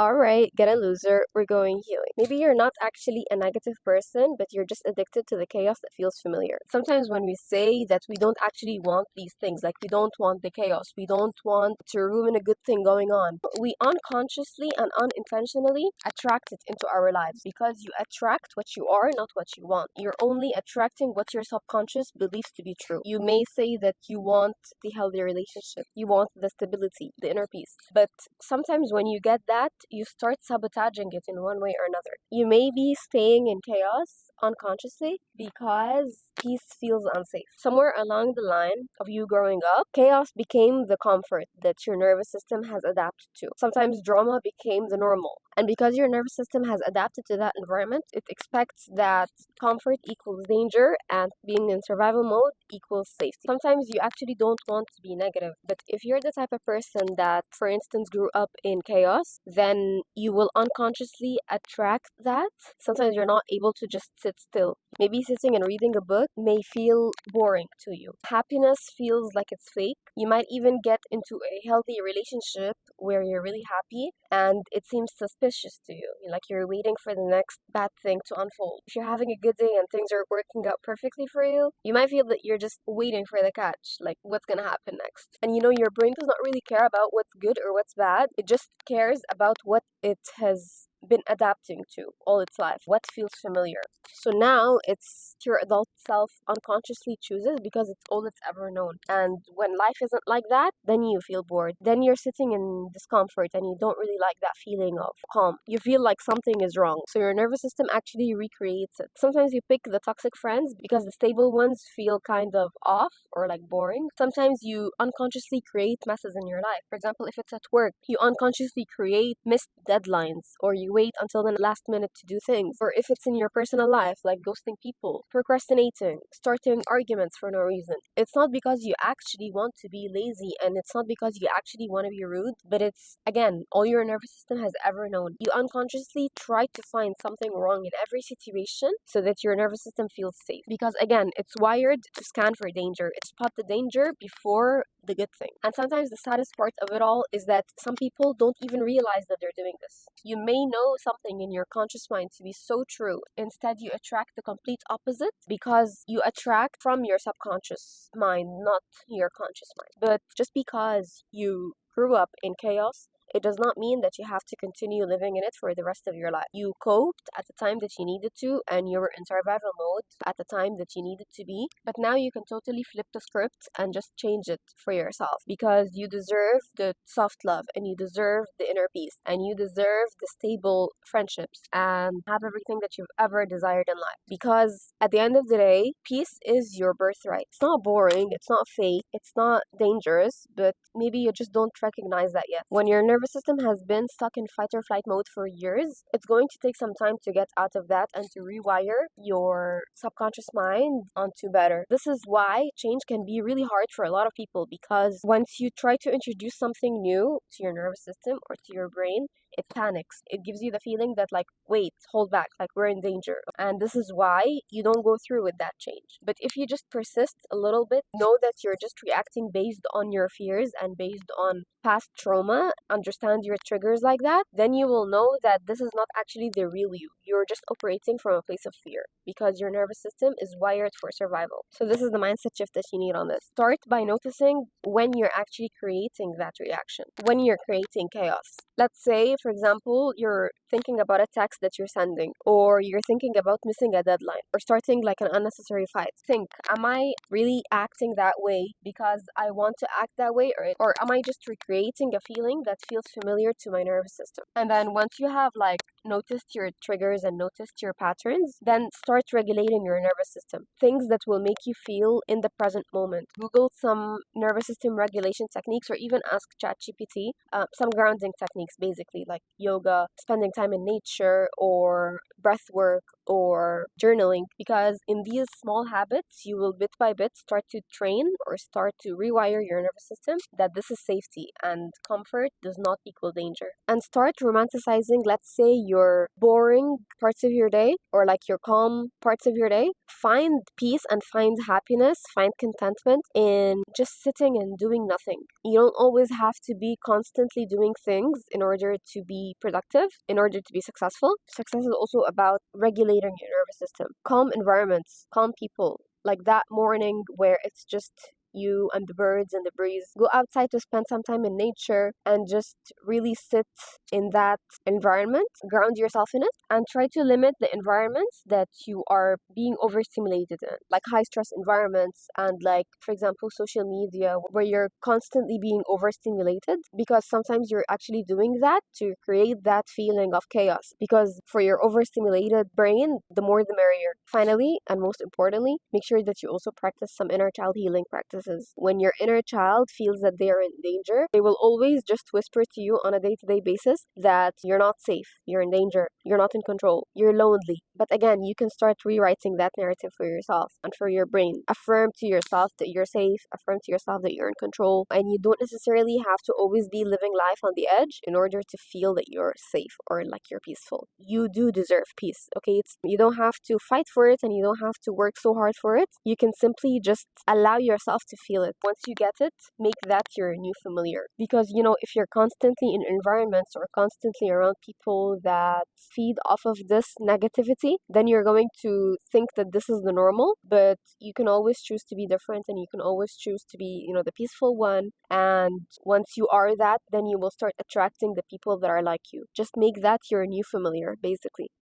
Alright, get a loser, we're going healing. Maybe you're not actually a negative person, but you're just addicted to the chaos that feels familiar. Sometimes when we say that we don't actually want these things, like we don't want the chaos, we don't want to ruin a good thing going on, we unconsciously and unintentionally attract it into our lives because you attract what you are, not what you want. You're only attracting what your subconscious believes to be true. You may say that you want the healthy relationship, you want the stability, the inner peace, but sometimes when you get that, you start sabotaging it in one way or another. You may be staying in chaos unconsciously because peace feels unsafe. Somewhere along the line of you growing up, chaos became the comfort that your nervous system has adapted to. Sometimes drama became the normal. And because your nervous system has adapted to that environment, it expects that comfort equals danger and being in survival mode equals safety. Sometimes you actually don't want to be negative, but if you're the type of person that, for instance, grew up in chaos, then you will unconsciously attract that. Sometimes you're not able to just sit still. Maybe sitting and reading a book may feel boring to you. Happiness feels like it's fake. You might even get into a healthy relationship where you're really happy and it seems suspicious to you. Like you're waiting for the next bad thing to unfold. If you're having a good day and things are working out perfectly for you, you might feel that you're just waiting for the catch, like what's gonna happen next. And your brain does not really care about what's good or what's bad. It just cares about what it has been adapting to all its life, what feels familiar. So now it's your adult self unconsciously chooses because it's all it's ever known. And when life isn't like that, then you feel bored. Then you're sitting in discomfort and you don't really like that feeling of calm. You feel like something is wrong. So your nervous system actually recreates it. Sometimes you pick the toxic friends because the stable ones feel kind of off or like boring. Sometimes you unconsciously create messes in your life. For example, if it's at work, you unconsciously create missed deadlines or you wait until the last minute to do things. Or if it's in your personal life, like ghosting people, procrastinating, starting arguments for no reason. It's not because you actually want to be lazy and it's not because you actually want to be rude, but it's, again, all your nervous system has ever known. You unconsciously try to find something wrong in every situation so that your nervous system feels safe. Because, again, it's wired to scan for danger. It spot the danger before the good thing. And sometimes the saddest part of it all is that some people don't even realize that they're doing this. You may know something in your conscious mind to be so true. Instead, you attract the complete opposite because you attract from your subconscious mind, not your conscious mind. But just because you grew up in chaos, it does not mean that you have to continue living in it for the rest of your life. You coped at the time that you needed to, and you were in survival mode at the time that you needed to be. But now you can totally flip the script and just change it for yourself because you deserve the soft love and you deserve the inner peace and you deserve the stable friendships and have everything that you've ever desired in life. Because at the end of the day, peace is your birthright. It's not boring, it's not fake, it's not dangerous, but maybe you just don't recognize that yet. When your nervous system has been stuck in fight or flight mode for years, it's going to take some time to get out of that and to rewire your subconscious mind onto better. This is why change can be really hard for a lot of people because once you try to introduce something new to your nervous system or to your brain, it panics. It gives you the feeling that, like, wait, hold back, like we're in danger. And this is why you don't go through with that change. But if you just persist a little bit, know that you're just reacting based on your fears and based on past trauma, understand your triggers like that, then you will know that this is not actually the real you. You're just operating from a place of fear because your nervous system is wired for survival. So this is the mindset shift that you need on this. Start by noticing when you're actually creating that reaction, when you're creating chaos. Let's say, for example, you're thinking about a text that you're sending, or you're thinking about missing a deadline, or starting like an unnecessary fight. Think, am I really acting that way because I want to act that way, or am I just recreating a feeling that feels familiar to my nervous system? And then once you have like noticed your triggers and noticed your patterns, then start regulating your nervous system. Things that will make you feel in the present moment. Google some nervous system regulation techniques or even ask ChatGPT some grounding techniques, basically like yoga, spending time in nature, or breath work, or journaling, because in these small habits, you will bit by bit start to train or start to rewire your nervous system that this is safety and comfort does not equal danger. And start romanticizing, let's say, your boring parts of your day or like your calm parts of your day. Find peace and find happiness, find contentment in just sitting and doing nothing. You don't always have to be constantly doing things in order to be productive, in order to be successful. Success is also about regulating your nervous system. Calm environments, calm people, like that morning where it's just you and the birds and the breeze. Go outside to spend some time in nature and just really sit in that environment, ground yourself in it, and try to limit the environments that you are being overstimulated in, like high stress environments and, like, for example, social media where you're constantly being overstimulated, because sometimes you're actually doing that to create that feeling of chaos, because for your overstimulated brain, the more the merrier. Finally, and most importantly, make sure that you also practice some inner child healing practices. When your inner child feels that they are in danger, they will always just whisper to you on a day-to-day basis that you're not safe, you're in danger, you're not in control, you're lonely. But again, you can start rewriting that narrative for yourself and for your brain. Affirm to yourself that you're safe, affirm to yourself that you're in control, and you don't necessarily have to always be living life on the edge in order to feel that you're safe or like you're peaceful. You do deserve peace, okay? You don't have to fight for it and you don't have to work so hard for it. You can simply just allow yourself to feel it. Once you get it, make that your new familiar. Because, if you're constantly in environments or constantly around people that feed off of this negativity, then you're going to think that this is the normal, but you can always choose to be different and you can always choose to be, the peaceful one. And once you are that, then you will start attracting the people that are like you. Just make that your new familiar, basically.